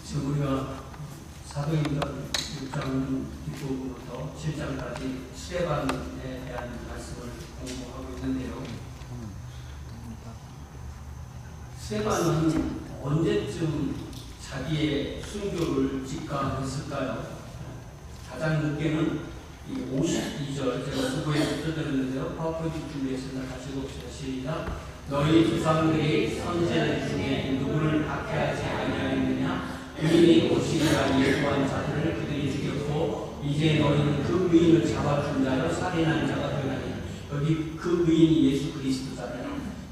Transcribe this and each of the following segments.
지금 우리가 사도행전 6장 뒷부분부터 7장까지 스데반에 대한 말씀을 공부하고 있는데요. 스데반은 언제쯤 자기의 순교를 직감했을까요? 가장 늦게는 이 52절, 제가 수고에 써드렸는데요. 파워포인트 준비해서 다시 봅시다. 시작. 너희 조상들이 선지자들 중에 누구를 박해하지 아니하였느냐? 의인이 오시리라 예고한 자들을 그들이 죽였고 이제 너희는 그 의인을 잡아준 자여 살인한 자가 되나니. 여기 그 의인이 예수 그리스도잖아요.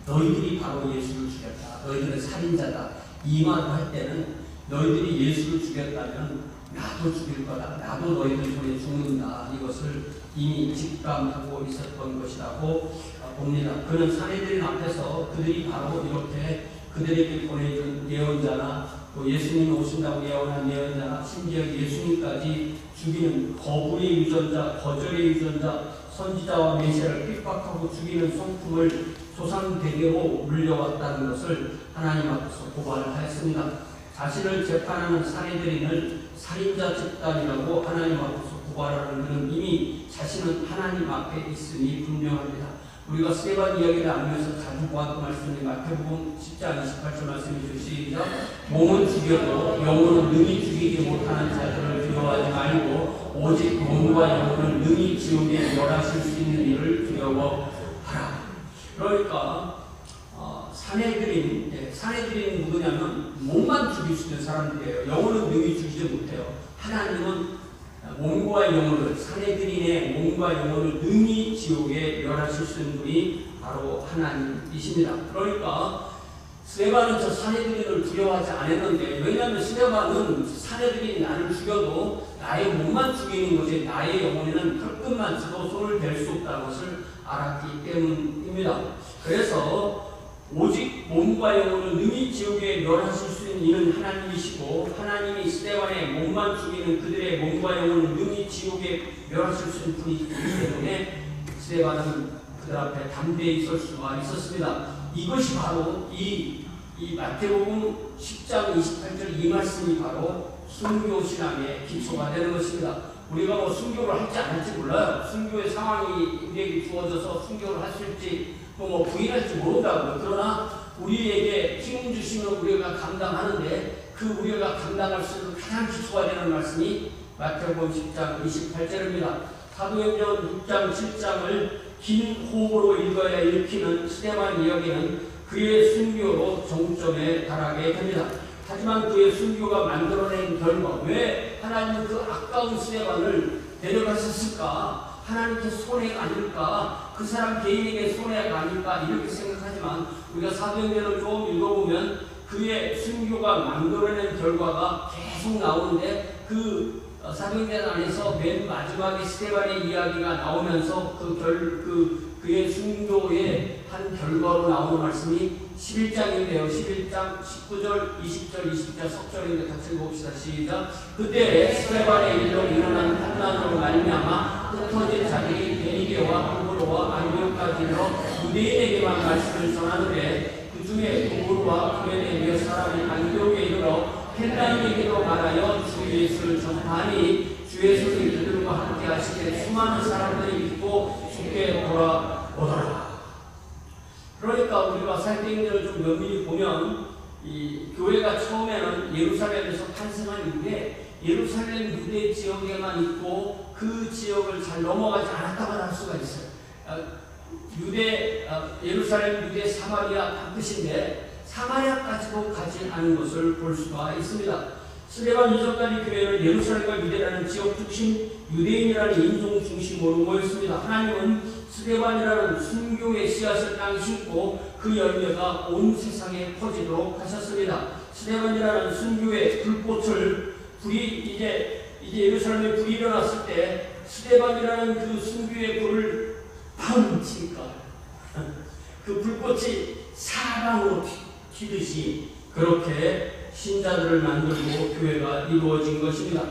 너희들이 바로 예수를 죽였다. 너희들은 살인자다. 이 말을 할 때는 너희들이 예수를 죽였다면 나도 죽일 거다. 나도 너희들 손에 죽는다. 이것을 이미 직감하고 있었던 것이라고 봅니다. 그는 사내들인 앞에서 그들이 바로 이렇게 그들에게 보내준 예언자나 또 예수님이 오신다고 예언한 예언자나 심지어 예수님까지 죽이는 거부의 유전자, 거절의 유전자, 선지자와 메시아를 핍박하고 죽이는 성품을 조상대대로 물려왔다는 것을 하나님 앞에서 고발을 하였습니다. 자신을 재판하는 사내들인을 살인자 집단이라고 하나님 앞에서 고발하는 그는 이미 자신은 하나님 앞에 있으니 분명합니다. 우리가 스데반 이야기를 알면서 자주 보았던 말씀이 마태복음 10장 28절 말씀이죠. 시작. 몸은 죽여도 영혼은 능히 죽이지 못하는 자들을 두려워하지 말고 오직 몸과 영혼을 능히 지옥에 멸하실 수 있는 이를 두려워하라. 그러니까 사내들인 누구냐면 몸만 죽일 수 있는 사람들이에요. 영혼은 능히 죽이지 못해요. 하나님은 몸과 영혼을, 사내들인의 몸과 영혼을 능히 지옥에 멸하실 수 있는 분이 바로 하나님이십니다. 그러니까 스데반은 저 사내들인을 두려워하지 않았는데, 왜냐하면 스데반은 사내들이 나를 죽여도 나의 몸만 죽이는 거지 나의 영혼에는 털끝만 쳐도 손을 댈 수 없다는 것을 알았기 때문입니다. 그래서 오직 몸과 영혼을 능히 지옥에 멸하실 수 있는 이는 하나님이시고, 하나님이 스데반의 몸만 죽이는 그들의 몸과 영혼을 능히 지옥에 멸하실 수 있는 분이기 때문에 스데반은 그들 앞에 담대히 설 수가 있었습니다. 이것이 바로 이 마태복음 10장 28절 이 말씀이 바로 순교신앙의 기초가 되는 것입니다. 우리가 뭐 순교를 할지 안 할지 몰라요. 순교의 상황이 우리에게 주어져서 순교를 할 수 있지 뭐 부인할지 모른다고요. 그러나 우리에게 힘 주시면 우리가 감당하는데 그 우리가 감당할 수 있는 가장 기초가 되는 말씀이 마태복음 10장 28절입니다. 사도행전 6장 7장을 긴 호흡으로 읽어야 읽히는 스데반 이야기는 그의 순교로 정점에 달하게 됩니다. 하지만 그의 순교가 만들어낸 결과, 왜 하나님은 그 아까운 스데반을 데려가셨을까? 하나님께 손해가 아닐까? 그 사람 개인에게 손해가 아닐까? 이렇게 생각하지만 우리가 사도행전을 좀 읽어보면 그의 순교가 만들어낸 결과가 계속 나오는데 그 사도행전 안에서 맨 마지막에 스데반의 이야기가 나오면서 그의 순교의 한 결과로 나오는 말씀이 11장인데요. 11장 19절, 20절, 20절 석절인데 같이 읽어봅시다. 시작. 그때 스데반의 일로 일어난 환난으로 말미암아 흩어진 자들이 베니게와 고로와 안디옥까지 이르러 유대인에게만 말씀을 전하는데 그 중에 고로와 구레네 몇 사람이 안디옥에 이르러 헬라인에게도 말하여 주 예수를 전파하니 주 예수를 그들과 함께 하시되 수많은 사람들이 믿고 주께 돌아오더라. 그러니까 우리가 사도행전을 좀 면밀히 보면 이 교회가 처음에는 예루살렘에서 탄생한 이후에 예루살렘 유대 지역에만 있고 그 지역을 잘 넘어가지 않았다고 할 수가 있어요. 예루살렘, 유대, 사마리아 한 뜻인데 사마리아까지도 가지 않은 것을 볼 수가 있습니다. 스데반 이전까지 교회는 예루살렘과 유대라는 지역 중심, 유대인이라는 인종 중심으로 모였습니다. 하나님은 스데반이라는 순교의 씨앗을 땅에 심고 그 열매가 온 세상에 퍼지도록 하셨습니다. 스데반이라는 순교의 불꽃을 이제 예루살렘에 불이 일어났을 때 스데반이라는 그 순교의 불을 팡 치니까 그 불꽃이 사방으로 튀듯이 그렇게 신자들을 만들고 교회가 이루어진 것입니다.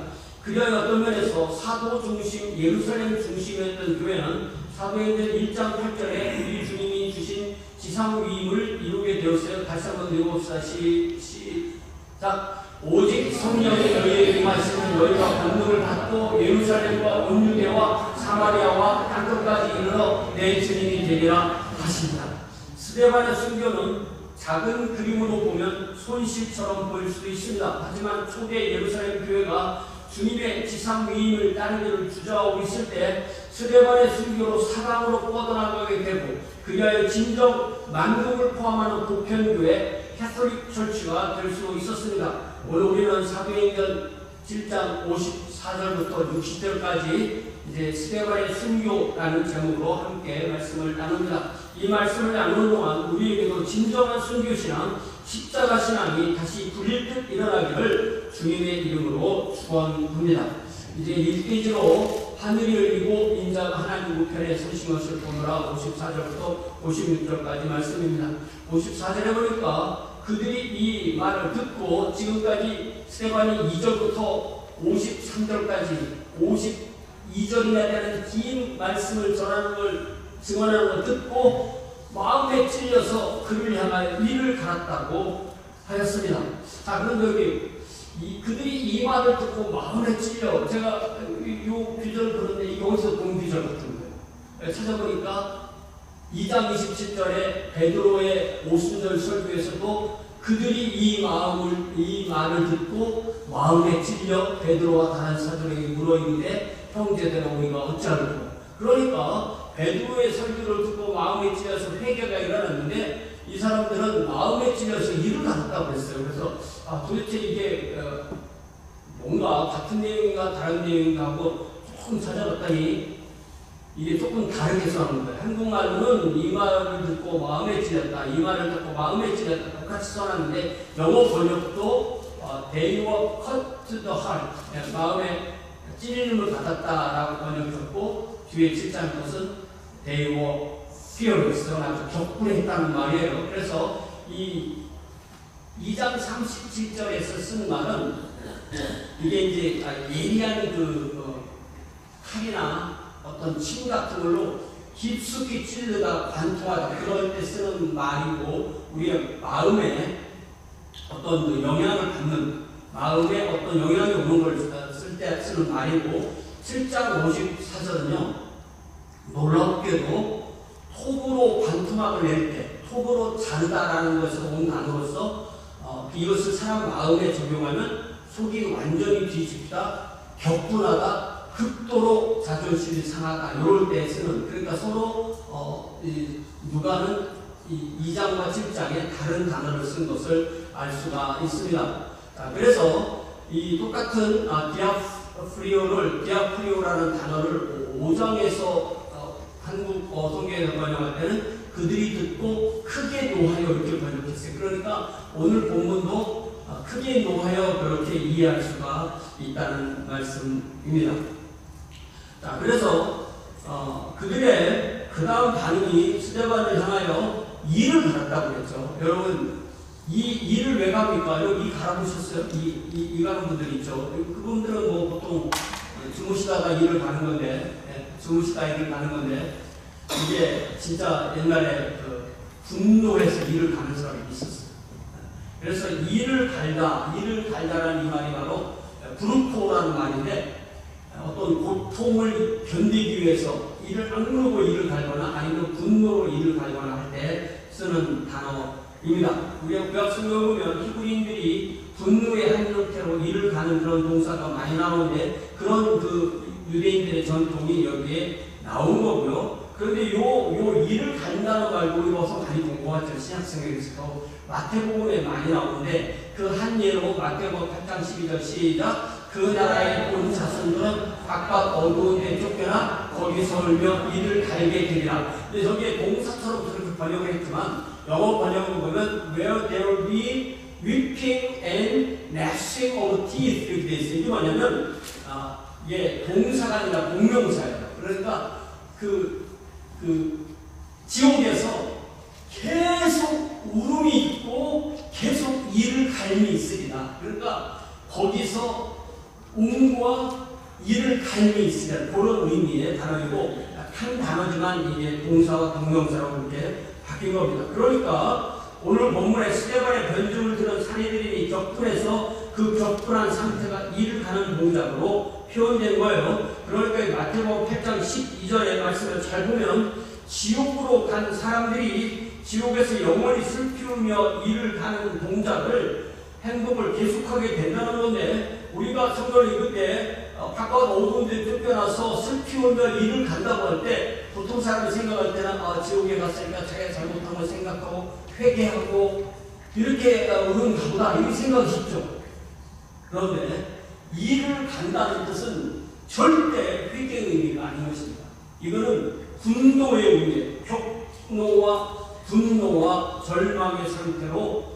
그러한 어떤 면에서 사도 중심, 예루살렘 중심이었던 교회는 사도행전 1장 8절에 우리 주님이 주신 지상 위임을 이루게 되었어요. 다시 한번 읽어봅시다. 시작. 오직 성령이 너희에게 임하시면 너희가 권능을 받고 예루살렘과 온 유대와 사마리아와 땅끝까지 이르러 내 증인이 되리라 하신다. 스데반의 순교는 작은 그림으로 보면 손실처럼 보일 수도 있습니다. 하지만 초대 예루살렘 교회가 주님의 지상 위임을 따르기를 주저하고 있을 때 스데반의 순교로 사방으로 뻗어나가게 되고 그리하여 진정 만국을 포함하는 보편교회 캐톨릭 철치가 될 수 있었습니다. 오늘 우리는 사도행전 7장 54절부터 60절까지 이제 스데반의 순교라는 제목으로 함께 말씀을 나눕니다. 이 말씀을 나누는 동안 우리에게도 진정한 순교신앙, 십자가 신앙이 다시 불일듯 일어나기를 주님의 이름으로 축원합니다. 이제 1페이지로 하늘이 열리고 인자가 하나님 우편에 서신 것을 보느라 54절부터 56절까지 말씀입니다. 54절에 보니까 그들이 이 말을 듣고 지금까지 스데반이 2절부터 53절까지 52절이나 되는 긴 말씀을 전하는 걸 증언하는 걸 듣고 마음에 찔려서 그를 향하여 이를 갈았다고 하였습니다. 자, 그런데 여기 그들이 이 말을 듣고 마음에 찔려, 제가 이 규절을 보는데 여기서 본 규절 같은 거예요. 찾아보니까 2장 27절에 베드로의 오순절 설교에서도 그들이 이 말을 듣고 마음에 찔려 베드로와 다른 사도에게 물어이르되 형제들아 우리가 어찌하리까. 그러니까 베드로의 설교를 듣고 마음에 찔려서 회개가 일어났는데 이 사람들은 마음에 찔려서 일을 갔다고 했어요. 그래서 도대체 이게 뭔가 같은 내용인가 다른 내용인가 하고 조금 찾아봤더니 이게 조금 다르게 써놓은 거예요. 한국말로는 이 말을 듣고 마음에 찔렸다, 이 말을 듣고 마음에 찔렸다 똑같이 써놨는데 영어 번역도 they were cut to the heart, 마음에 찔림을 받았다라고 번역했고 뒤에 7장 것은 they were furious, 아주 격분했다는 말이에요. 그래서 이 2장 37절에서 쓴 말은 이게 이제 예리한 칼이나 어떤 침 같은 걸로 깊숙이 찔르다 관통하다 그럴 때 쓰는 말이고 우리의 마음에 어떤 영향을 받는 마음에 어떤 영향이 오는 걸 쓸 때 쓰는 말이고 7장 54절은요 놀랍게도 톱으로 관투막을 낼 때 톱으로 자르다라는 것에서 온 단어로서 이것을 사람 마음에 적용하면 속이 완전히 뒤집다, 격분하다, 극도로 자존심이 상하다 이럴 때 쓰는, 그러니까 서로 누가는 2장과 7장에 다른 단어를 쓴 것을 알 수가 있습니다. 자, 그래서 이 똑같은 디아프리오라는 단어를 5장에서 한국 성경에서 번역할 때는 그들이 듣고 크게 노하여 이렇게 번역했어요. 그러니까 오늘 본문도 크게 노하여 그렇게 이해할 수가 있다는 말씀입니다. 자, 그래서 그들의 그 다음 반응이 스데반을 향하여 이를 갈았다고 했죠. 여러분 이 이를 왜 갑니까? 여기 갈아보셨어요? 이 가는 분들 있죠. 그분들은 뭐 보통 주무시다가 이를 가는 건데, 주무시다 이를 가는 건데 이게 진짜 옛날에 분노해서 이를 가는 사람이 있었어요. 그래서 이를 갈다라는 이 말이 바로 브루코라는 말인데 어떤 고통을 견디기 위해서 이를 악물고 이를 갈거나 아니면 분노로 이를 갈거나 할 때 쓰는 단어입니다. 우리가 구약성경을 보면 히브리인들이 분노의 한 형태로 이를 가는 그런 동사가 많이 나오는데 그런 유대인들의 전통이 여기에 나온 거고요. 그런데 요 이를 간다는 말고 우리가 많이 공부하죠. 신약성경에서도 마태복음에 많이 나오는데 그 한 예로 마태복음 8장 12절 시작. 그 나라에 온 자손들은 각각 어두운 데 쫓겨나 거기서 울며 이를 갈게 되리라. 근데 저기에 동사처럼 그렇게 번역을 했지만 영어 번역을 보면 where there will be weeping and gnashing of teeth 이렇게 돼 있어요. 이게 뭐냐면 이게 동사가 아니라 동명사예요. 그러니까 지옥에서 계속 울음이 있고 계속 이를 갈미 있으리라. 그러니까 거기서 음과 이를 갈미 있으리라. 그런 의미의 단어이고 한 단어지만 이게 동사와 동명사라고 이렇게 바뀐 겁니다. 그러니까 오늘 본문에 스데반의 변증을 들은 사내들이 격분해서 그 격분한 상태가 이를 가는 동작으로 표현된 거예요. 그러니까 마태복음 8장 12절의 말씀을 잘 보면 지옥으로 간 사람들이 지옥에서 영원히 슬피우며 이를 가는 동작을 행동을 계속하게 된다는 건데, 우리가 성경을 읽을 때 바깥 어두운 데 쫓겨나서 슬피우며 이를 간다고 할 때 보통 사람이 생각할 때는 지옥에 갔으니까 자기가 잘못한 걸 생각하고 회개하고 이렇게 의논 가보다 이렇게 생각이 쉽죠. 그런데 이를 간다는 뜻은 절대 회개의 의미가 아닌 것입니다. 이거는 분노의 의미, 격노와 분노와 절망의 상태로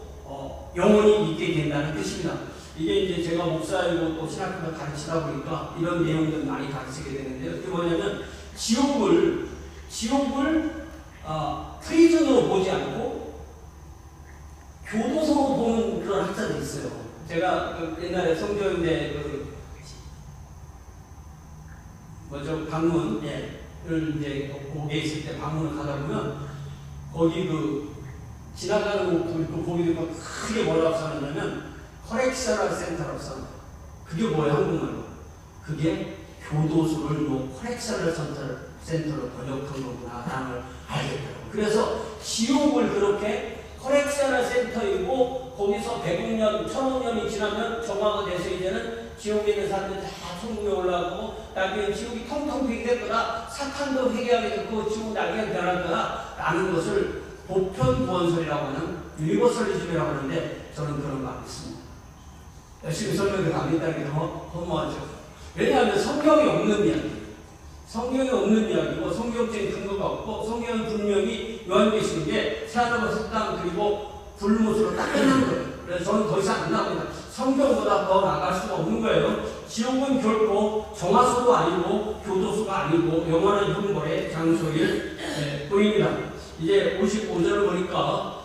영원히 있게 된다는 뜻입니다. 이게 이제 제가 목사이고 또 신학교를 가르치다 보니까 이런 내용들 많이 가르치게 되는데요. 그게 뭐냐면 지옥을 프리즌으로 보지 않고 교도소로 보는 그런 학자들이 있어요. 제가 옛날에 성교인대 방문을 이제 거기에 있을 때 방문을 가다 보면 거기 지나가는 거 보게 되면 크게 뭐라고 써놨냐면 커렉셔널 센터라고 써놔요. 그게 뭐예요, 한국말로? 그게 교도소를 커렉셔널 센터로 번역한 거구나 라는 걸 알겠더라고요. 그래서 지옥을 그렇게 커렉셔널 센터이고 거기서 100년, 1000년이 지나면 정화가 돼서 이제는 지옥에 있는 사람들이 다 천국에 올라가고 나중에 지옥이 텅텅 비게 될 거다, 사탄도 회개하게 되고 지옥 나중에 변할 거다 라는 것을 보편구원설이라고 하는 유니버설리즘이라고 하는데, 저는 그런 거 안 믿습니다. 열심히 설명을 안 믿다는 게 너무 허무하죠. 왜냐하면 성경이 없는 이야기고 성경적인 근거가 없고, 성경은 분명히 요한계시록에 새하늘과 새 땅 그리고 불못으로 딱 끝난 거예요. 그래서 저는 더 이상 안 나옵니다. 성경보다 더 나갈 수가 없는 거예요. 지옥은 결코 정화소도 아니고 교도소가 아니고 영원한 형벌의 장소일 뿐입니다. 이제 55절을 보니까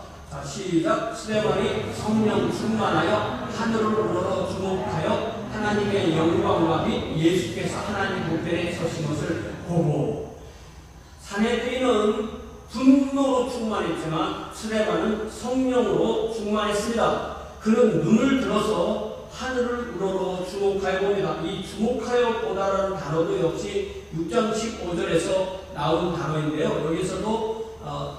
시작. 스데반이 성령 충만하여 하늘을 우러러 주목하여 하나님의 영광과 및 예수께서 하나님 보편에 서신 것을 보고, 사내들이는 분노로 충만했지만 스데반은 성령으로 충만했습니다. 그는 눈을 들어서 하늘을 우러러 주목하여 봅니다. 이 주목하여 보다라는 단어도 역시 6장 15절에서 나온 단어인데요. 여기서도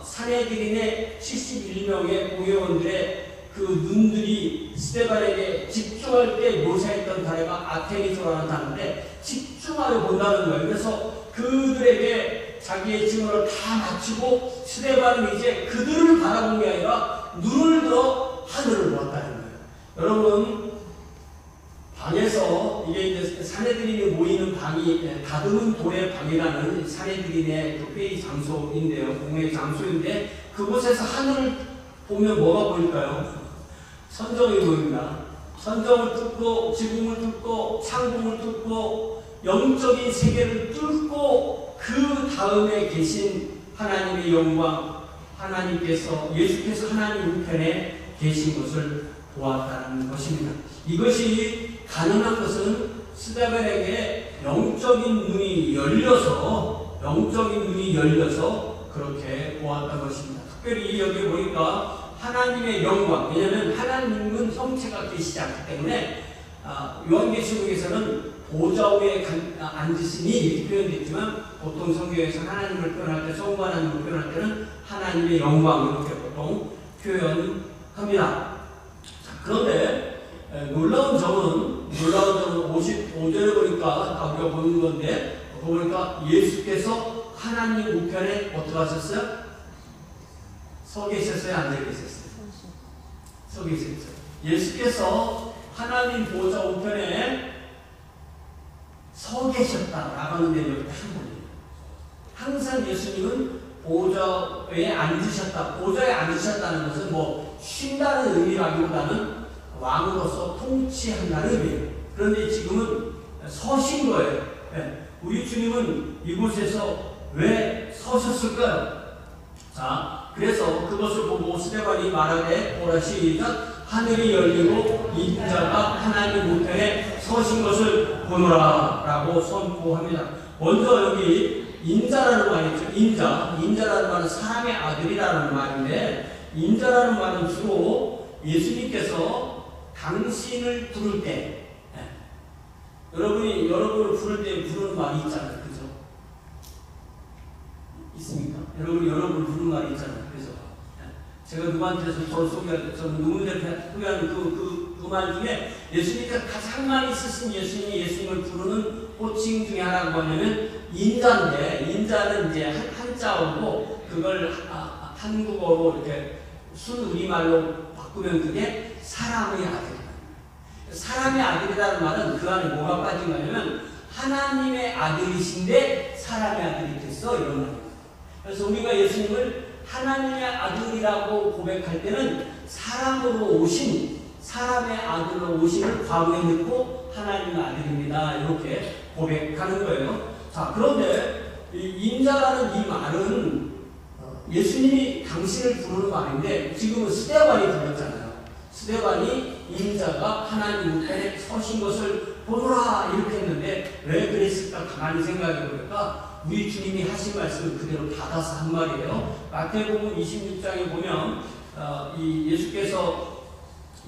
사내들인의 71명의 공회원들의 그 눈들이 스데반에게 집중할 때 묘사했던 단어가 아테미소라는 단어인데, 집중하여 본다는 거예요. 그래서 그들에게 자기의 증언을 다 마치고 스데반은 이제 그들을 바라본 게 아니라 눈을 들어 하늘을 보았다는 거예요. 여러분, 방에서 이게 이제 사내들인이 모이는 방이 다듬은 돌의 방이라는 사내들인의 회의 장소인데요, 공회 장소인데, 그곳에서 하늘을 보면 뭐가 보일까요? 선정이 보입니다. 선정을 뚫고 지붕을 뚫고 창공을 뚫고 영적인 세계를 뚫고 그 다음에 계신 하나님의 영광, 하나님께서 예수께서 하나님 우편에 계신 것을 보았다는 것입니다. 이것이 가능한 것은 스데반에게 영적인 눈이 열려서 그렇게 보았던 것입니다. 특별히 여기 보니까 하나님의 영광, 왜냐하면 하나님은 형체가 계시지 않기 때문에 요한계시록에서는 보좌 위에 앉으시니 이렇게 표현됐지만, 보통 성경에서 하나님을 표현할 때, 성부 하나님을 표현할 때는 하나님의 영광 이렇게 보통 표현합니다. 그런데 놀라운 점은 55절에 보니까 우리가 보는 건데, 보니까 예수께서 하나님 우편에 어떻게 하셨어요? 서 계셨어요? 앉아 계셨어요? 서 계셨어요. 예수께서 하나님 보좌 우편에 서 계셨다라고 하는 데 여기 딱 보여요. 항상 예수님은 보좌에 앉으셨다. 보좌에 앉으셨다는 것은 뭐 쉰다는 의미라기보다는 왕으로서 통치한다는 의미예요. 그런데 지금은 서신 거예요. 우리 주님은 이곳에서 왜 서셨을까요? 자, 그래서 그것을 보고 스데반이 말하되 보라 시작. 하늘이 열리고 인자가 하나님 우편에 서신 것을 보노라 라고 선포합니다. 먼저 여기 인자라는 말이 있죠. 인자라는 말은 사람의 아들이라는 말인데, 인자라는 말은 주로 예수님께서 당신을 부를 때, 여러분이 여러분을 부를 때 부르는 말이 있잖아요. 그죠? 있습니까? 여러분이 여러분을 부르는 말이 있잖아요. 그죠? 제가 누구한테서 저를 소개할, 저는 누군가를 소개하는 그 말 중에 예수님께서 가장 많이 쓰신 예수님이 예수님을 부르는 호칭 중에 하나가 뭐냐면 인자인데, 인자는 이제 한자어고 그걸 한국어로 이렇게 순우리말로 바꾸면 그게 사람의 아들이다. 사람의 아들이라는 말은 그 안에 뭐가 빠진 거냐면 하나님의 아들이신데 사람의 아들이 됐어, 이런 말이에요. 그래서 우리가 예수님을 하나님의 아들이라고 고백할 때는 사람으로 오신, 사람의 아들로 오심을 과거에 넣고 하나님의 아들입니다, 이렇게 고백하는 거예요. 자, 그런데 이 인자라는 이 말은 예수님이 당신을 부르는 말인데 지금은 스데반이 불렀잖아요. 스데반이 인자가 하나님 우편에 서신 것을 보노라 이렇게 했는데 왜 그랬을까 가만히 생각해 보니까 우리 주님이 하신 말씀을 그대로 받아서 한 말이에요. 마태복음 26장에 보면 이 예수께서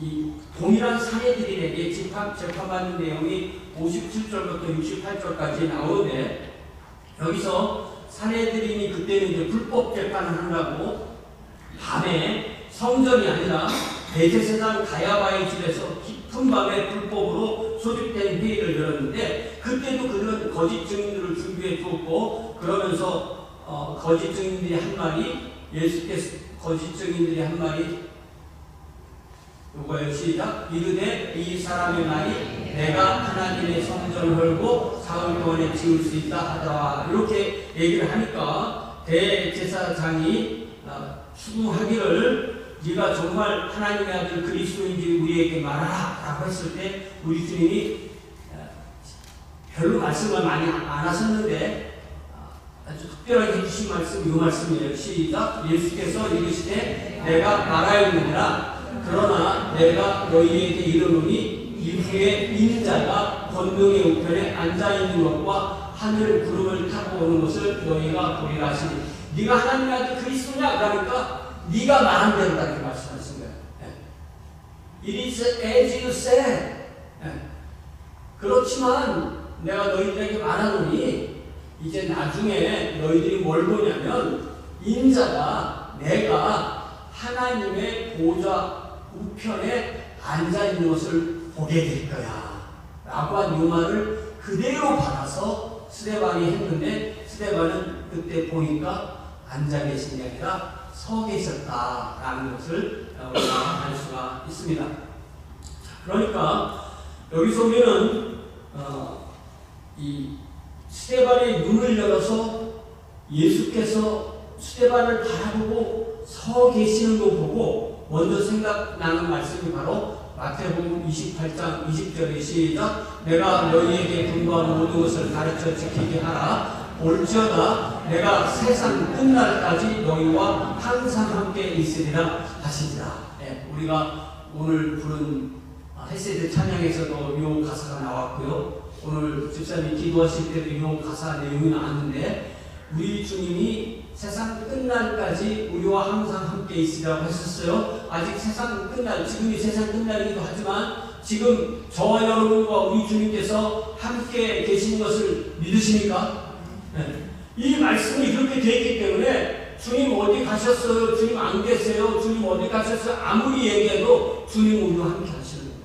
이 동일한 사내들에게 재판받는 내용이 57절부터 68절까지 나오는데 여기서 사내들이니 그때는 이제 불법 재판을 하느라고 밤에 성전이 아니라 대제사장 가야바의 집에서 깊은 밤에 불법으로 소집된 회의를 열었는데 그때도 그들은 거짓 증인들을 준비해 두었고 그러면서 거짓 증인들이 한 말이 예수께서 거짓 증인들이 한 말이 누구예요? 시작. 이르되 이 사람의 말이 내가 하나님의 성전을 헐고 사흘 동안에 지을 수 있다 하더라. 이렇게 얘기를 하니까 대제사장이 추궁하기를 네가 정말 하나님의 아들 그리스도인지 우리에게 말하라 라고 했을 때 우리 주님이 별로 말씀을 많이 안 하셨는데 아주 특별하게 해주신 말씀, 이 말씀이에요. 시작. 예수께서 이르시되 내가 말하였느니라. 그러나 내가 너희에게 이르노니 이후에 인자가 권능의 우편에 앉아있는 것과 하늘 구름을 타고 오는 것을 너희가 보리라 하시니 네가 하나님의 아들 그리스도냐? 그러니까 네가 말한 대로 이렇게 말씀하신 거예요. It is as you said. 그렇지만 내가 너희들에게 말하노니 이제 나중에 너희들이 뭘 보냐면 인자가 내가 하나님의 보좌 우편에 앉아있는 것을 보게 될 거야 라고 한 이 말을 그대로 받아서 스데반이 했는데 스데반은 그때 보니까 앉아 계신 게 아니라 서 계셨다라는 것을 우리가 알 수가 있습니다. 그러니까 여기서 우리는 이 스데반의 눈을 열어서 예수께서 스데반을 바라보고 서 계시는 거 보고 먼저 생각나는 말씀이 바로 마태복음 28장 20절의 시작. 내가 너희에게 분부한 모든 것을 가르쳐 지키게 하라. 올지어다 내가 세상 끝날까지 너희와 항상 함께 있으리라 하시니라. 우리가 오늘 부른 헬세드 찬양에서도 이 가사가 나왔고요. 오늘 집사님이 기도하실 때도 이 가사 내용이 나왔는데 우리 주님이 세상 끝날까지 우리와 항상 함께 있으리라고 하셨어요. 아직 세상 끝날, 지금이 세상 끝날이기도 하지만 지금 저와 여러분과 우리 주님께서 함께 계시는 것을 믿으십니까? 이 말씀이 그렇게 되어 있기 때문에 주님 어디 가셨어요? 주님 안 계세요? 주님 어디 가셨어요? 아무리 얘기해도 주님 우리와 함께 하시는 거예요.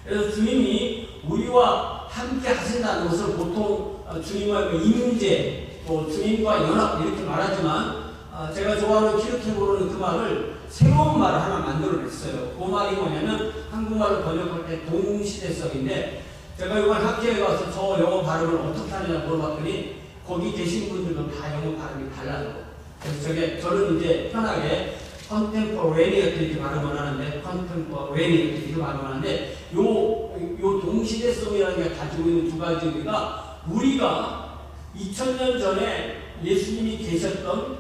그래서 주님이 우리와 함께 하신다는 것을 보통 주님과의 임재 또 주님과 연합 이렇게 말하지만 제가 좋아하는 키르케고르는 그 말을 새로운 말을 하나 만들어냈어요. 그 말이 뭐냐면 한국말로 번역할 때 동시대성인데 제가 이번 학교에 가서 저 영어 발음을 어떻게 하느냐 물어봤더니 거기 계신 분들도 다 영어 발음이 달라요. 그래서 저는 이제 편하게 컨템포레니어트 이렇게 발음을 하는데 컨템포레니어트 이렇게 발음을 하는데 요 동시대성이라는 게 가지고 있는 두 가지 의미가 우리가 2000년 전에 예수님이 계셨던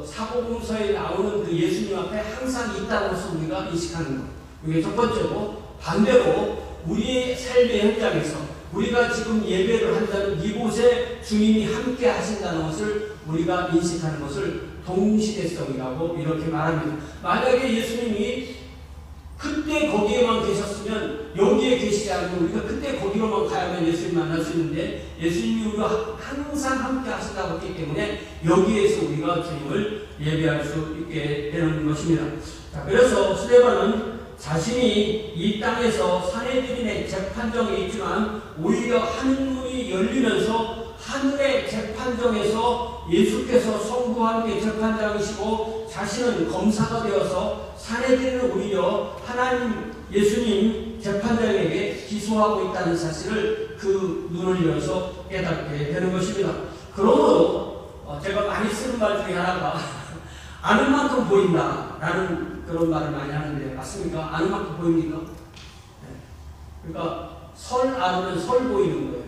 사복음서에 나오는 그 예수님 앞에 항상 있다는 것을 우리가 인식하는 것. 이게 첫 번째고 반대로 우리의 삶의 현장에서 우리가 지금 예배를 한다는 이곳에 주님이 함께 하신다는 것을 우리가 인식하는 것을 동시대성이라고 이렇게 말합니다. 만약에 예수님이 그때 거기에만 계셨으면 여기에 계시지 않고 우리가 그때 거기로만 가야만 예수님 만날 수 있는데 예수님이 우리가 항상 함께 하신다고 했기 때문에 여기에서 우리가 주님을 예배할 수 있게 되는 것입니다. 자, 그래서 스데반은 자신이 이 땅에서 사내들인의 재판정에 있지만 오히려 하늘문이 열리면서 하늘의 재판정에서 예수께서 성부와 함께 재판장이시고 자신은 검사가 되어서 사내들은 오히려 하나님 예수님 재판장에게 기소하고 있다는 사실을 그 눈을 열어서 깨닫게 되는 것입니다. 그러므로 제가 많이 쓰는 말 중에 하나가 아는 만큼 보인다라는 그런 말을 많이 하는데 맞습니까? 아는 만큼 보입니까? 네. 그러니까 설 알으면 설 보이는 거예요.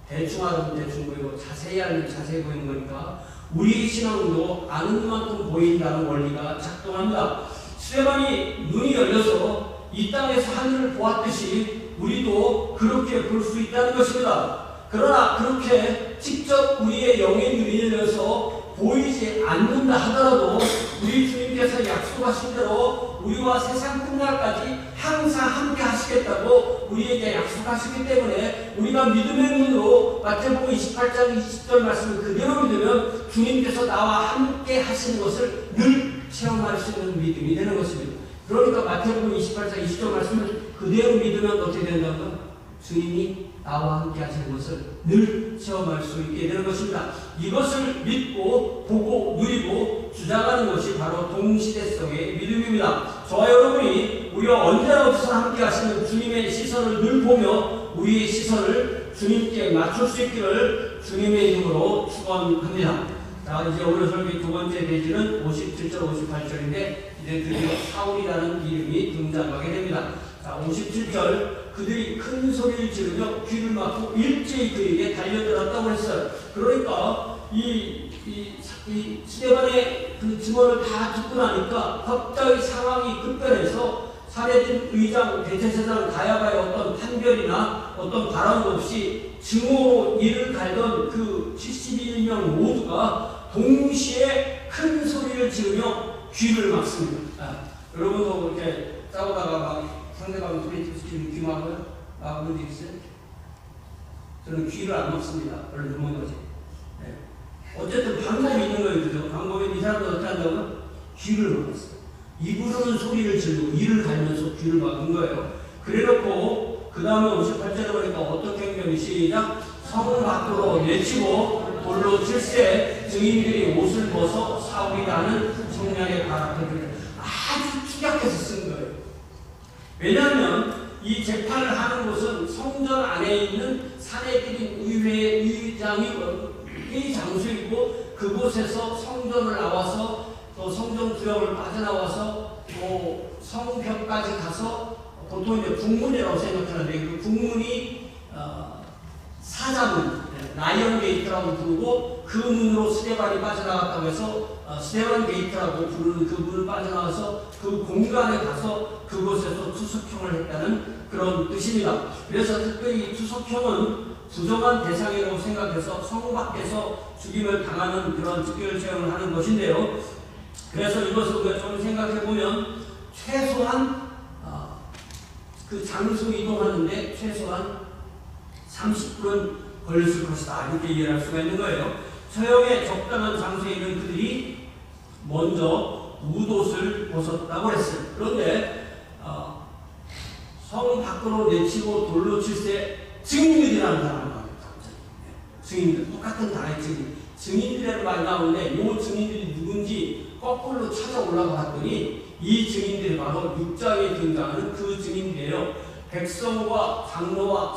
대충 알으면 대충 보이고 자세히 알면 자세히 보이는 거니까 우리 신앙도 아는 만큼 보인다는 원리가 작동합니다. 스데반이 눈이 열려서 이 땅에서 하늘을 보았듯이 우리도 그렇게 볼 수 있다는 것입니다. 그러나 그렇게 직접 우리의 영의 눈이 열려서 보이지 않는다 하더라도 우리 주님께서 약속하신 대로 우리와 세상 끝날까지 항상 함께 하시겠다고 우리에게 약속하시기 때문에 우리가 믿음의 눈으로 마태복음 28장 20절 말씀을 그대로 믿으면 주님께서 나와 함께 하시는 것을 늘 체험할 수 있는 믿음이 되는 것입니다. 그러니까 마태복음 28장 20절 말씀을 그대로 믿으면 어떻게 된다고요? 주님이 나와 함께 하시는 것을 늘 체험할 수 있게 되는 것입니다. 이것을 믿고 보고 누리고 주장하는 것이 바로 동시대성의 믿음입니다. 저와 여러분이 우리가 언제나 어디서 함께 하시는 주님의 시선을 늘 보며 우리의 시선을 주님께 맞출 수 있기를 주님의 이름으로 축원합니다. 자, 이제 오늘 설교 두 번째 페이지는 57절 58절인데 이제 드디어 사울이라는 이름이 등장하게 됩니다. 자, 57절 그들이 큰 소리를 지르며 귀를 막고 일제히 그에게 달려들었다고 했어요. 그러니까 이 스데반의 그 증언을 다 듣고 나니까 갑자기 상황이 급변해서 사내들 의장 대제사장 가야바의 어떤 판결이나 어떤 바람도 없이 증오로 이를 갈던 그 71명 모두가 동시에 큰 소리를 지르며 귀를 막습니다. 여러분도 이렇게 싸우다가 막 상대방 소리 듣고 귀 막아요? 막은 적 있어요? 저는 귀를 안 막습니다. 원래 그런 거지. 네. 어쨌든 방법이 있는 거예요. 그죠? 방법이 이 사람들 어떻게 한다고요? 귀를 막았어요. 입으로는 소리를 지르고 이를 갈면서 귀를 막은 거예요. 그래놓고 그 다음에 58절에 보니까 어떻게 행동이 시작 성 밖으로 내치고 돌로 칠세 증인들이 옷을 벗어 사울이라는 청년의 발 앞에 들여 아주 축약해서 쓴 거예요. 왜냐하면 이 재판을 하는 곳은 성전 안에 있는 사내들인 의회 의장이 이 장소이고 그곳에서 성전을 나와서 또 성전 구역을 빠져나와서 또 성벽까지 가서 보통 이제 북문이라고 생각하는데 그 북문이 사자문, 라이언 게이트라고 부르고 그 문으로 스데반이 빠져나갔다고 해서 스데반 게이트라고 부르는 그 문을 빠져나와서 그 공간에 가서 그곳에서 투석형을 했다는 그런 뜻입니다. 그래서 특별히 투석형은 부정한 대상이라고 생각해서 성 밖에서 죽임을 당하는 그런 특별 체험을 하는 것인데요. 그래서 이것을 우리가 좀 생각해보면 최소한 그 장소 이동하는데 최소한 30분은 걸렸을 것이다. 이렇게 이해할 수가 있는 거예요. 처형의 적당한 장소에 있는 그들이 먼저 웃옷을 벗었다고 했어요. 그런데 성 밖으로 내치고 돌로 칠세 증인들이라는 단어가 나옵니다. 증인들, 똑같은 단어의 증인. 증인들이라는 말이 나오는데 이 증인들이 누군지 거꾸로 찾아 올라가 봤더니 이 증인들이 바로 6장에 등장하는 그 증인들이에요. 백성과 장로와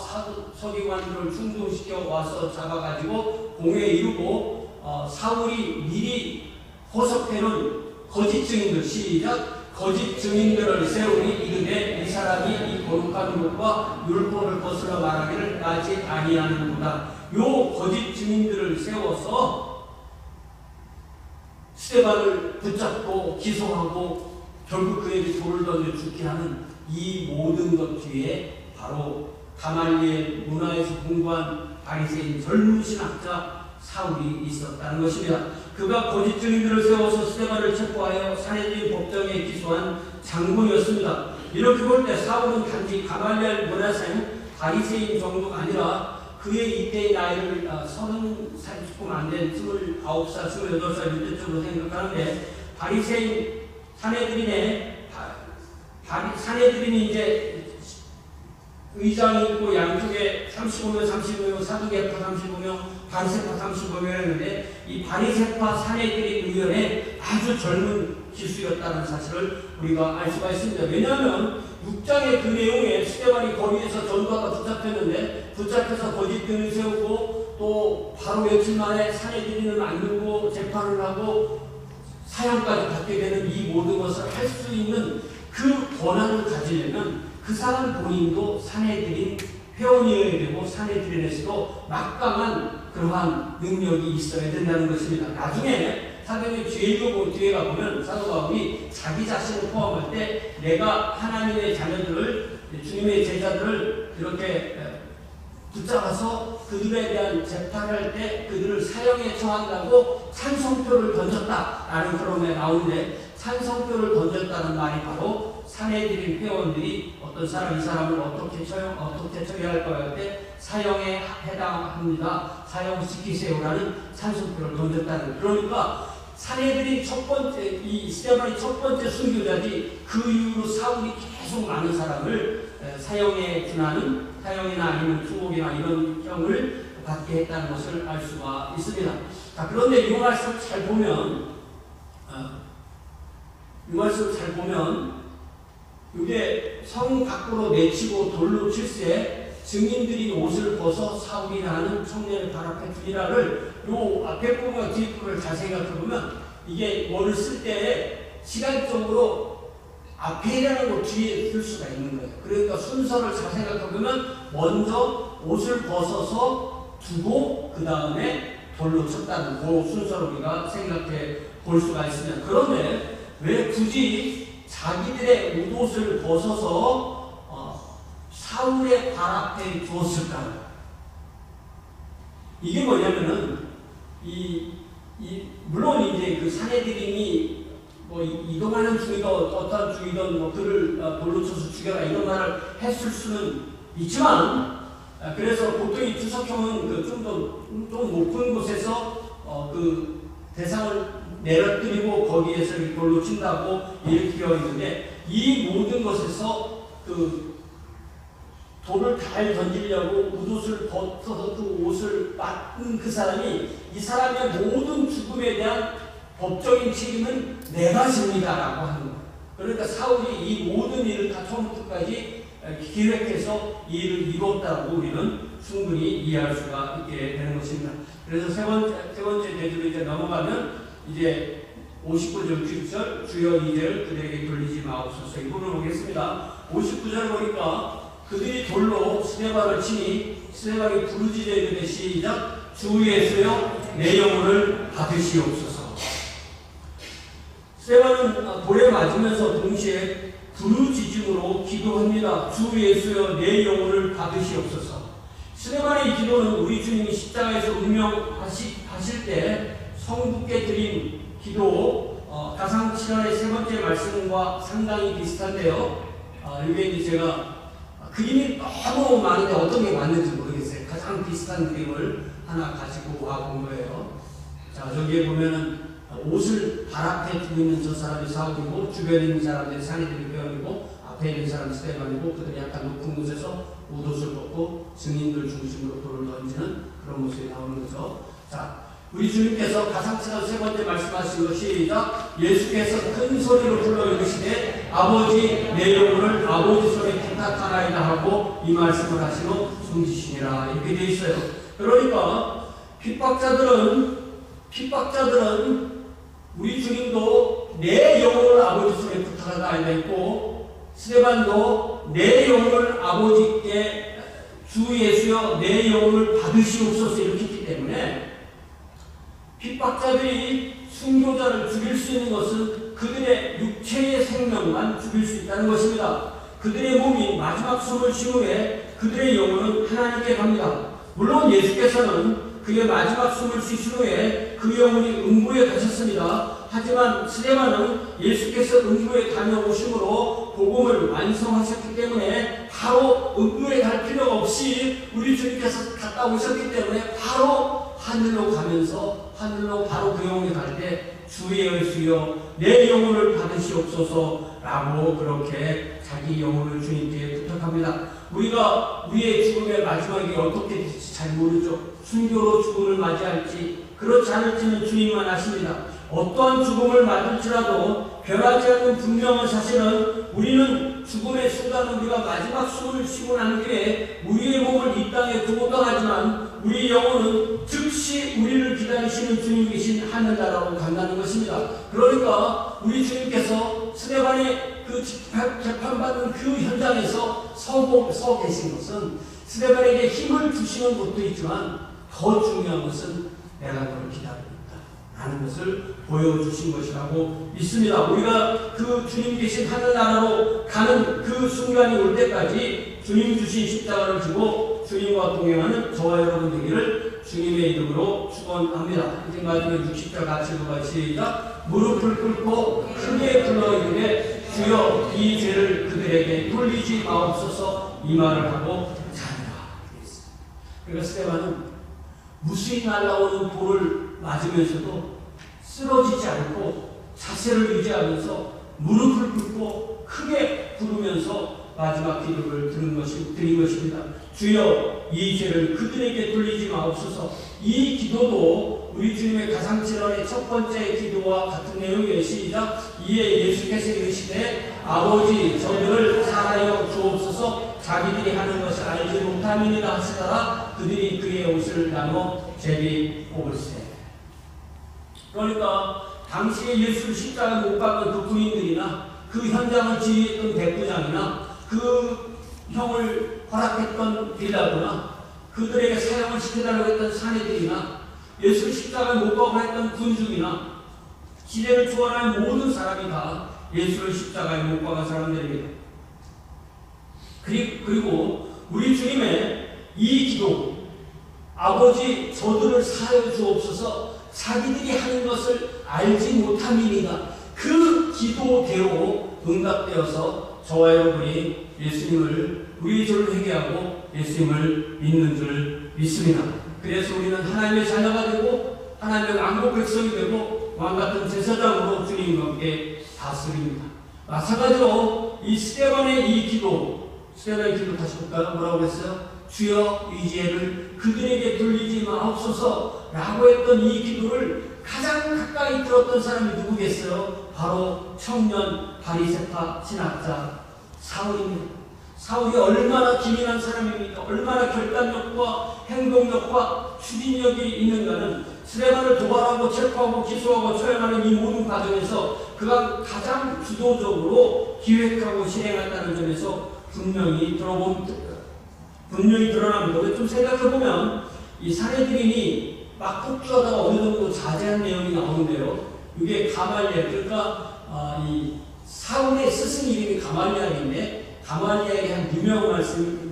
서기관들을 충동시켜 와서 잡아가지고 공회에 이르고 사울이 미리 호석해놓은 거짓 증인들 시작 거짓 증인들을 세우니 이르되 이 사람이 이 거룩한 것과 율법을 거스러 말하기를 까지 아니하는구나. 요 거짓 증인들을 세워서 스데반을 붙잡고 기소하고 결국 그에게 돌을 던져 죽게 하는 이 모든 것 뒤에 바로 가말리엘 문화에서 공부한 바리새인 젊은 신학자 사울이 있었다는 것입니다. 그가 거짓 증인들을 세워서 스데반을 체포하여 산헤드린 법정에 기소한 장군이었습니다. 이렇게 볼 때 사울은 단지 가말리엘 문화생 바리새인 정도가 아니라 그의 이때의 나이를 30살 조금 안 된 29살, 28살 이때쯤으로 생각하는데 바리새인 산헤드린이 이제 의장이 있고 양쪽에 35명, 35명, 사두개파 35명, 바리새파 35명이었는데 이 바리새파 산헤드린 의원의 아주 젊은 기수였다는 사실을 우리가 알 수가 있습니다. 왜냐하면 6장의 그 내용에 스데반이 거기에서 전도하다 붙잡혔는데 붙잡혀서 거짓 증인을 세우고 또 바로 며칠 만에 산헤드린을 만들고 재판을 하고 사형까지 받게 되는 이 모든 것을 할 수 있는 그 권한을 가지려면 그 사람 본인도 산헤드린 회원이어야 되고 산헤드린에서도 막강한 그러한 능력이 있어야 된다는 것입니다. 나중에 사도행전 뒤에 가보면 사도 바울이 자기 자신을 포함할 때 내가 하나님의 자녀들을 주님의 제자들을 이렇게 붙잡아서 그들에 대한 재판을 할 때 그들을 사형에 처한다고 찬성표를 던졌다라는 그런 게 나오는데 찬성표를 던졌다는 말이 바로 산헤드린 회원들이 어떤 사람 이 사람을 어떻게 처리할 거야 할 때 사형에 해당합니다. 사형시키세요라는 찬성표를 던졌다는 그러니까 산헤드린 이 스데반이 첫 번째 순교자지 그 이후로 사울이 계속 많은 사람을 사형에 준하는 사형이나 아니면 투옥이나 이런 형을 받게 했다는 것을 알 수가 있습니다. 자, 그런데 이 말씀을 잘 보면 이게 성 밖으로 내치고 돌로 칠세 증인들이 옷을 벗어 사울이 나는 청년의 발 앞에 두니라를 요 앞에 부분과 뒤에 부분을 잘 생각해보면 이게 뭐를 쓸 때 시간적으로 앞에라는 거 뒤에 쓸 수가 있는 거예요. 그러니까 순서를 잘 생각해보면 먼저 옷을 벗어서 두고 그 다음에 돌로 쳤다는 그 순서를 우리가 생각해 볼 수가 있습니다. 그런데 왜 굳이 자기들의 옷을 벗어서 사울의 발 앞에 두었을까요? 이게 뭐냐면은 물론 이제 그 산헤드린이 뭐 이동하는 중이든 어떤 중이든 뭐 그를 돌로 쳐서 죽여라 이런 말을 했을 수는 있지만 그래서 보통 이 주석형은 그 좀 높은 곳에서 그 대상을 내려뜨리고 거기에서 돌로 친다고 이렇게 되어 있는데 이 모든 것에서 그 돌을 잘 던지려고 웃옷을 벗어서 그 옷을 맞은 그 사람이 이 사람의 모든 죽음에 대한 법적인 책임은 내가 집니다라고 하는 거예요. 그러니까 사울이 이 모든 일을 다 처음부터 끝까지 기획해서 이 일을 이뤘다고 우리는 충분히 이해할 수가 있게 되는 것입니다. 그래서 세 번째 대주로 이제 넘어가면 이제 59절 60절 주여 이제를 그들에게 돌리지 마옵소서 이 부분을 보겠습니다. 59절 보니까 그들이 돌로 스데반을 치니 스데반이 부르짖어 이르되 시작 주 예수여 내 영혼을 받으시옵소서. 스데반은 돌에 맞으면서 동시에 부르짖음으로 기도합니다. 주 예수여 내 영혼을 받으시옵소서. 스데반의 기도는 우리 주님이 십자가에서 운명하실 때 성부께 드린 기도 가상칠언의 세 번째 말씀과 상당히 비슷한데요. 이게 이제 제가 그림이 너무 많은데 어떤 게 맞는지 모르겠어요. 가장 비슷한 그림을 하나 가지고 와 본 거예요. 자, 저기에 보면은 옷을 발 앞에 두고 있는 저 사람이 사울이고 주변에 있는 사람들이 산헤드린 회원이고 앞에 있는 사람이 스데반이고 그들이 약간 높은 곳에서 옷을 벗고 증인들 중심으로 돌을 던지는 그런 모습이 나오는 거죠. 자, 우리 주님께서 가상치는 세 번째 말씀하신 것이 시작 예수께서 큰 소리로 불러 이르시되 아버지 내 영혼을 아버지 손에 부탁하나이다 하고 이 말씀을 하신 후 숨지시니라 이렇게 되어 있어요. 그러니까 핍박자들은 우리 주님도 내 영혼을 아버지 손에 부탁하나이다 했고 스데반도 내 영혼을 아버지께 주 예수여 내 영혼을 받으시옵소서 이렇게 했기 때문에 핍박자들이 순교자를 죽일 수 있는 것은 그들의 육체의 생명만 죽일 수 있다는 것입니다. 그들의 몸이 마지막 숨을 쉰 후에 그들의 영혼은 하나님께 갑니다. 물론 예수께서는 그의 마지막 숨을 쉬신 후에 그 영혼이 음부에 가셨습니다. 하지만 스데반은 예수께서 음부에 다녀오심으로 복음을 완성하셨기 때문에 바로 음부에 갈 필요가 없이 우리 주님께서 갔다 오셨기 때문에 바로 하늘로 가면서 하늘로 바로 그 영혼이 갈 때 주의 주여 내 영혼을 받으시옵소서 라고 그렇게 자기 영혼을 주님께 부탁합니다. 우리가 우리의 죽음의 마지막이 어떻게 될지 잘 모르죠. 순교로 죽음을 맞이할지 그렇지 않을지는 주님만 아십니다. 어떠한 죽음을 맞을지라도 변하지 않는 분명한 사실은 우리는 죽음의 순간 우리가 마지막 숨을 쉬고 난 뒤에 우리의 몸을 이 땅에 두고 떠나지만 우리 영혼은 즉시 우리를 기다리시는 주님 계신 하늘나라로 간다는 것입니다. 그러니까 우리 주님께서 스데반의 그 재판받는 그 현장에서 서 계신 것은 스데반에게 힘을 주시는 것도 있지만 더 중요한 것은 내가 너를 기다리고 있다 라는 것을 보여주신 것이라고 믿습니다. 우리가 그 주님 계신 하늘나라로 가는 그 순간이 올 때까지 주님 주신 십자가를 지고 주님과 동행하는 저와 여러분 되기를 주님의 이름으로 축원합니다. 이제 마지막에 60절 같이 읽어봐. 시작. 무릎을 꿇고 크게 불러 이르되 주여 이 죄를 그들에게 돌리지 마옵소서 이 말을 하고 자니라. 그러니까 스데반은 무수히 날아오는 돌을 맞으면서도 쓰러지지 않고 자세를 유지하면서 무릎을 꿇고 크게 부르면서 마지막 기도를 드린 것입니다. 주여 이 죄를 그들에게 돌리지 마옵소서. 이 기도도 우리 주님의 가상칠언의 첫 번째 기도와 같은 내용의 시작. 이에 예수께서 이르시되 아버지 저들을 사하여 주옵소서. 자기들이 하는 것을 알지 못함이니라 하시더라. 그들이 그의 옷을 나눠 제비 뽑을세. 그러니까 당시에 예수를 십자가에 못 박은 그 군인들이나 그 현장을 지휘했던 백부장이나 그 형을 허락했던 빌라도나 그들에게 사형을 시켜달라고 했던 사내들이나 예수를 십자가에 못 박으려 했던 군중이나 시대를 초월한 모든 사람이 다 예수를 십자가에 못 박은 사람들입니다. 그리고 우리 주님의 이 기도 아버지 저들을 사하여 주옵소서. 자기들이 하는 것을 알지 못함이니가 그 기도대로 응답되어서 저와 여러분이 예수님을 우리 죄를 회개하고 예수님을 믿는 줄 믿습니다. 그래서 우리는 하나님의 자녀가 되고 하나님의 왕국 백성이 되고 왕같은 제사장으로 주님과 함께 다스립니다. 마찬가지로 이 스데반의 이 기도, 스데반의 기도 다시 볼까요? 뭐라고 했어요? 주여 이 죄를 그들에게 돌리지 마옵소서 라고 했던 이 기도를 가장 가까이 들었던 사람이 누구겠어요? 바로 청년 바리새파 신학자 사울입니다. 사울이 얼마나 기민한 사람입니까? 얼마나 결단력과 행동력과 추진력이 있는가는 스데반을 도발하고 체포하고 기소하고 처형하는 이 모든 과정에서 그가 가장 주도적으로 기획하고 실행한다는 점에서 분명히 드러납니다. 좀 생각해보면 이 사내들인이 막 폭주하다가 어느 정도 자제한 내용이 나오는데요. 이게 가말리엘, 그러니까 이 사울의 스승 이름이 가말리엘인데 가말리엘의 한 유명한 말씀이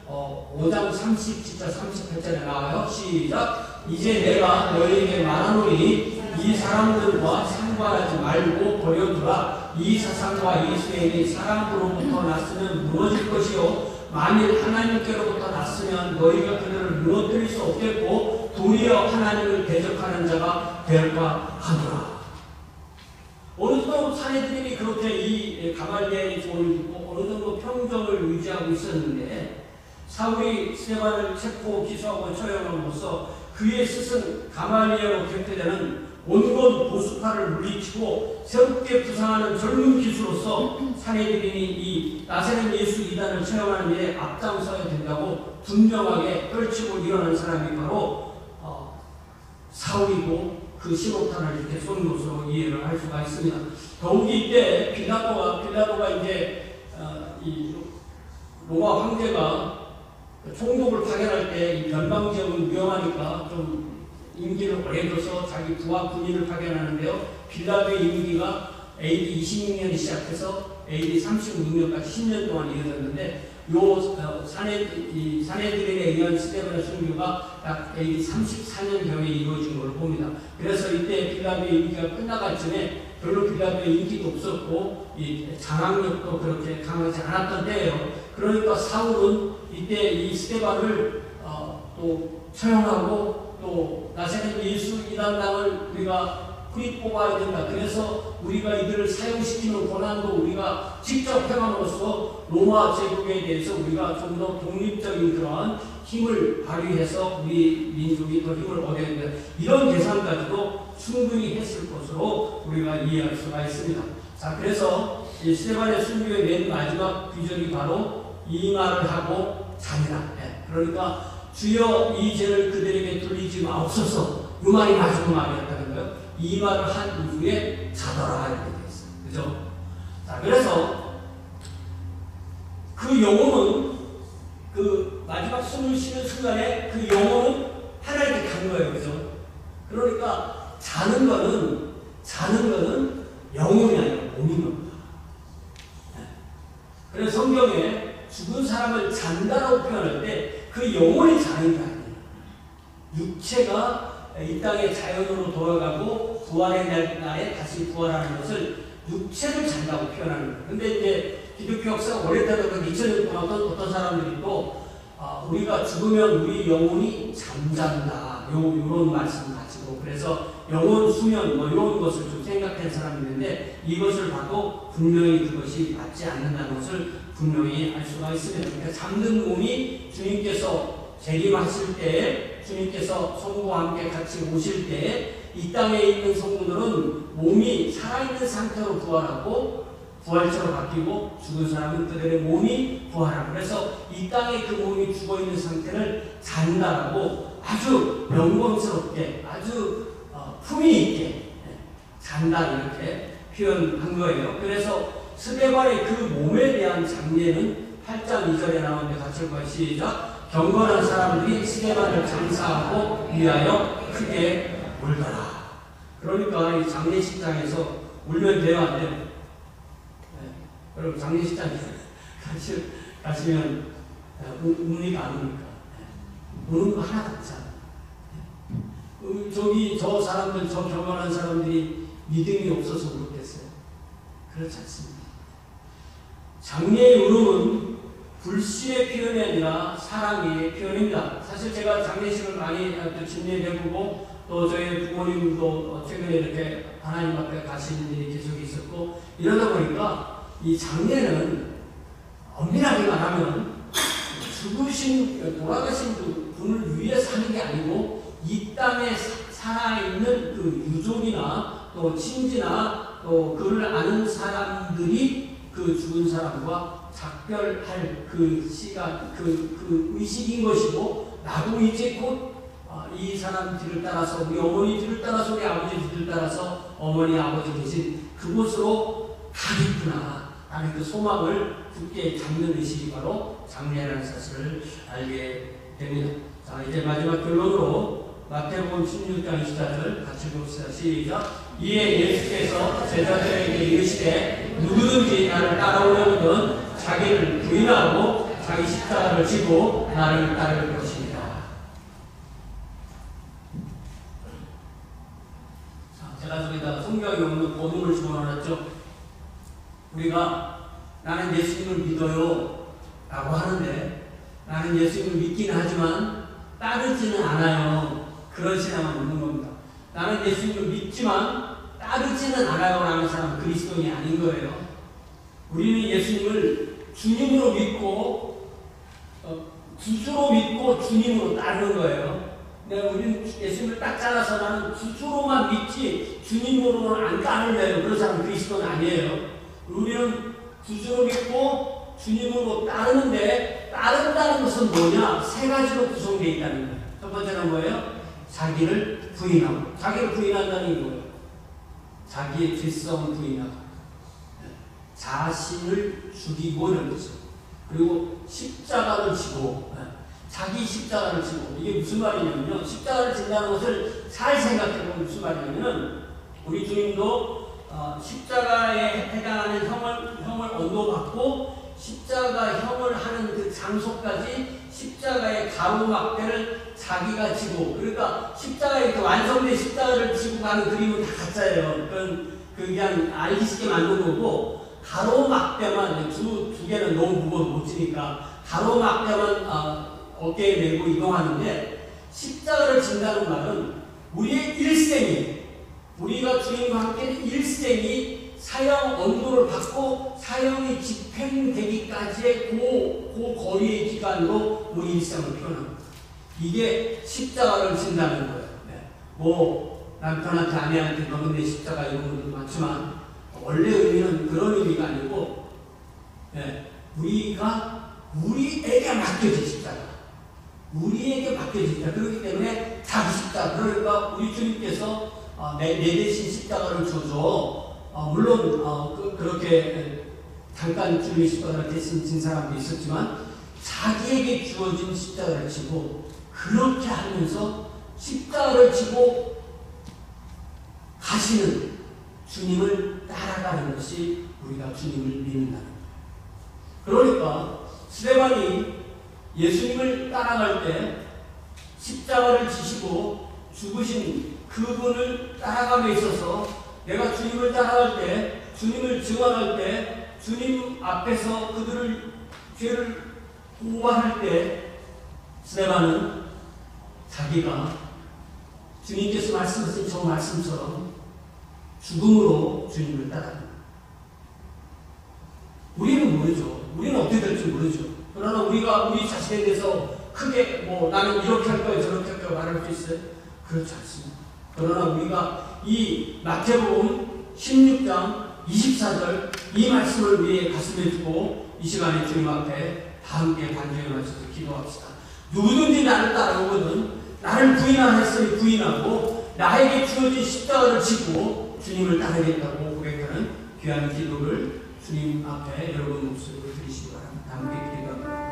5장 30, 38절에 나와요. 시작. 이제 내가 너희에게 말하노니 이 사람들과 상관하지 말고 버려두라. 이 사상과 이 수행이 사람으로부터 났으면 무너질 것이요 만일 하나님께로부터 났으면 너희가 그들을 무너뜨릴 수 없겠고 도리어 하나님을 대적하는 자가 될까 하더라. 어느 정도 사내들이 그렇게 이 가말리엘의 조언을 듣고 어느 정도 평정을 유지하고 있었는데 사울이 스데반을 체포 기소하고 처형함으로써 그의 스승 가말리엘로 격퇴되는 온갖 보수파를 물리치고 새롭게 부상하는 젊은 기수로서 사내들인이 이 나사렛 예수 이단을 체험하는 일에 앞장서야 된다고 분명하게 떨치고 일어난 사람이 바로 사울이고 그 신호탄을 이렇게 쏜 것으로 이해를 할 수가 있습니다. 더욱이 이때 빌라도가 이제 이 로마 황제가 총독을 파견할 때 이 변방 지역은 위험하니까 좀 임기를 오래 둬서 자기 부하 군인을 파견하는데요. 빌라도의 임기가 AD 26년이 시작해서 AD 36년까지 10년 동안 이어졌는데 이 사내들인에 의한 스데반의 순교가 약 AD 34년경에 이루어진 걸로 봅니다. 그래서 이때 빌라도의 인기가 끝나갈 쯤에 별로 빌라도의 인기도 없었고 이 장악력도 그렇게 강하지 않았던 때예요. 그러니까 사울은 이때 이 스데반을 또 처형하고 또 나사렛 예수 이단당을 우리가 뿌리 뽑아야 된다. 그래서 우리가 이들을 사용시키는 권한도 우리가 직접 행함으로써 로마 제국에 대해서 우리가 좀 더 독립적인 그러한 힘을 발휘해서 우리 민족이 더 힘을 얻어야 된다. 이런 계산까지도 충분히 했을 것으로 우리가 이해할 수가 있습니다. 자, 그래서 이 스데반의 순교의 맨 마지막 귀절이 바로 이 말을 하고 자니라. 그러니까 주여 이 죄를 그들에게 돌리지 마옵소서. 이 말이 마지막 말이었다는 거예요. 이 말을 한 이후에 자더라 이렇게 되어 있어요. 그죠? 자, 그래서 그 영혼은 그 마지막 숨을 쉬는 순간에 그 영혼은 하나님께 간 거예요. 그죠? 그러니까 자는 거는 영혼이 아니라 몸인 겁니다. 그래서 성경에 죽은 사람을 잔다라고 표현할 때 그 영혼이 자는 게 아니에요. 육체가 이 땅의 자연으로 돌아가고 부활의 날에 다시 부활하는 것을 육체를 잔다고 표현하는 거예요. 근데 이제 기독교 역사가 오래되다가 2000년 동안 어떤 사람들이 또 우리가 죽으면 우리 영혼이 잠잔다. 요런 말씀 가지고 그래서 영혼 수면 뭐 이런 것을 좀 생각한 사람이 있는데 이것을 봐도 분명히 그것이 맞지 않는다는 것을 분명히 알 수가 있습니다. 그러니까 잠든 몸이 주님께서 재림하실 때 주님께서 성부와 함께 같이 오실 때 이 땅에 있는 성도들은 몸이 살아있는 상태로 부활하고 부활체로 바뀌고 죽은 사람은 그들의 몸이 부활하고 그래서 이 땅에 그 몸이 죽어있는 상태를 잔다라고 아주 영광스럽게 아주 품위 있게 잔다 이렇게 표현한 거예요. 그래서 스데반의 그 몸에 대한 장례는 8장 2절에 나오는데 같이 읽어요. 시작. 경건한 사람들이 스데반을 장사하고 위하여 크게 울더라. 그러니까 이 장례식장에서 울면 돼요, 안 돼요? 여러분 장례식장에 가시면 웁니까 안 웁니까? 우는 거 하나도 없잖아. 저 사람들, 저 경건한 사람들이 믿음이 없어서 그렇겠어요? 그렇지 않습니다. 장례의 울음은 불신의 표현이 아니라 사랑의 표현입니다. 사실 제가 장례식을 많이 진례해보고 또 저희 부모님도 최근에 이렇게 하나님 앞에 가시는 일이 계속 있었고 이러다 보니까 이 장례는 엄밀하게 말하면 돌아가신 분을 위해서 하는 게 아니고 이 땅에 살아있는 그 유족이나 또 친지나 또 그를 아는 사람들이 그 죽은 사람과 작별할 그 시간, 그 의식인 것이고 나도 이제 곧 이 사람 뒤를 따라서 우리 어머니 뒤를 따라서 우리 아버지 뒤를 따라서 어머니 아버지 계신 그곳으로 가겠구나 라는 그 소망을 굳게 잡는 의식이 바로 장례라는 사실을 알게 됩니다. 자, 이제 마지막 결론으로 마태복음 16장 24절 같이 봅시다. 시작. 이에 예수께서 제자들에게 이르시되 누구든지 나를 따라오려거든 자기를 부인하고 자기 십자가를 지고 나를 따를 것입니다. 제가 저기다가 성경에 없는 고문을 집어넣었죠. 우리가 나는 예수님을 믿어요 라고 하는데 나는 예수님을 믿기는 하지만 따르지는 않아요. 그런 신앙은 없는 겁니다. 나는 예수님을 믿지만 따르지는 않아요 라는 사람은 그리스도인이 아닌 거예요. 우리는 예수님을 주님으로 믿고 구주로 믿고 주님으로 따르는 거예요. 근데 우리는 예수님을 딱 잘라서 나는 구주로만 믿지 주님으로는 안 따를래요. 그런 사람은 그리스도는 아니에요. 우리는 구주로 믿고 주님으로 따르는데 따른다는 것은 뭐냐? 세 가지로 구성되어 있다는 거예요. 첫 번째는 뭐예요? 자기를 부인하고 자기를 부인한다는 게 뭐예요? 자기의 죄성을 부인하고 자신을 죽이고 이런 거죠. 그리고 십자가를 지고 자기 십자가를 지고 이게 무슨 말이냐면요. 십자가를 진다는 것을 잘 생각해보면 무슨 말이냐면 우리 주님도 십자가에 해당하는 형을 언도받고 십자가형을 하는 그 장소까지 십자가의 가로막대를 자기가 지고, 그러니까 십자가의 그 완성된 십자가를 지고 가는 그림은 다 가짜예요. 그건 그냥 알기 쉽게 만든 거고, 가로막대만 두 개는 너무 무거워서 못 지니까 가로막대만 어깨에 메고 이동하는데, 십자가를 진다는 말은 우리의 일생이, 우리가 주님과 함께 일생이 사형 언도를 받고 사형이 집행되기까지의 그 거리의 기간으로 우리 일생을 표현합니다. 이게 십자가를 진다는 거예요. 네. 뭐 남편한테 아내한테 너는 내 십자가 이런 것도 많지만 원래 의미는 그런 의미가 아니고, 네. 우리에게 맡겨진 십자가, 우리에게 맡겨진 십자가. 그렇기 때문에 자기 십자가, 그러니까 우리 주님께서 내 대신 십자가를 줘줘. 물론 그렇게 잠깐 주님의 십자가를 대신 진 사람도 있었지만 자기에게 주어진 십자가를 지고, 그렇게 하면서 십자가를 지고 가시는 주님을 따라가는 것이 우리가 주님을 믿는다는 거예요. 그러니까 스데반이 예수님을 따라갈 때 십자가를 지시고 죽으신 그분을 따라감에 있어서, 내가 주님을 따라갈 때, 주님을 증언할 때, 주님 앞에서 그들을 죄를 고발할 때, 스데반은 자기가 주님께서 말씀하신 저 말씀처럼 죽음으로 주님을 따라갑니다. 우리는 모르죠. 우리는 어떻게 될지 모르죠. 그러나 우리가 우리 자신에 대해서 크게 나는 이렇게 할 거야 저렇게 할 거야 말할 수 있어요? 그렇지 않습니다. 그러나 우리가 이 마태복음 16장 24절 이 말씀을 우리의 가슴에 두고 이 시간에 주님 앞에 다 함께 반주에 맞춰서 기도합시다. 누구든지 나를 따라오거든 나를 부인하라 했으니 부인하고 나에게 주어진 십자가를 지고 주님을 따르겠다고 고백하는 귀한 기도를 주님 앞에 여러분 목소리로 드리시기 바랍니다. 함께 기도합니다.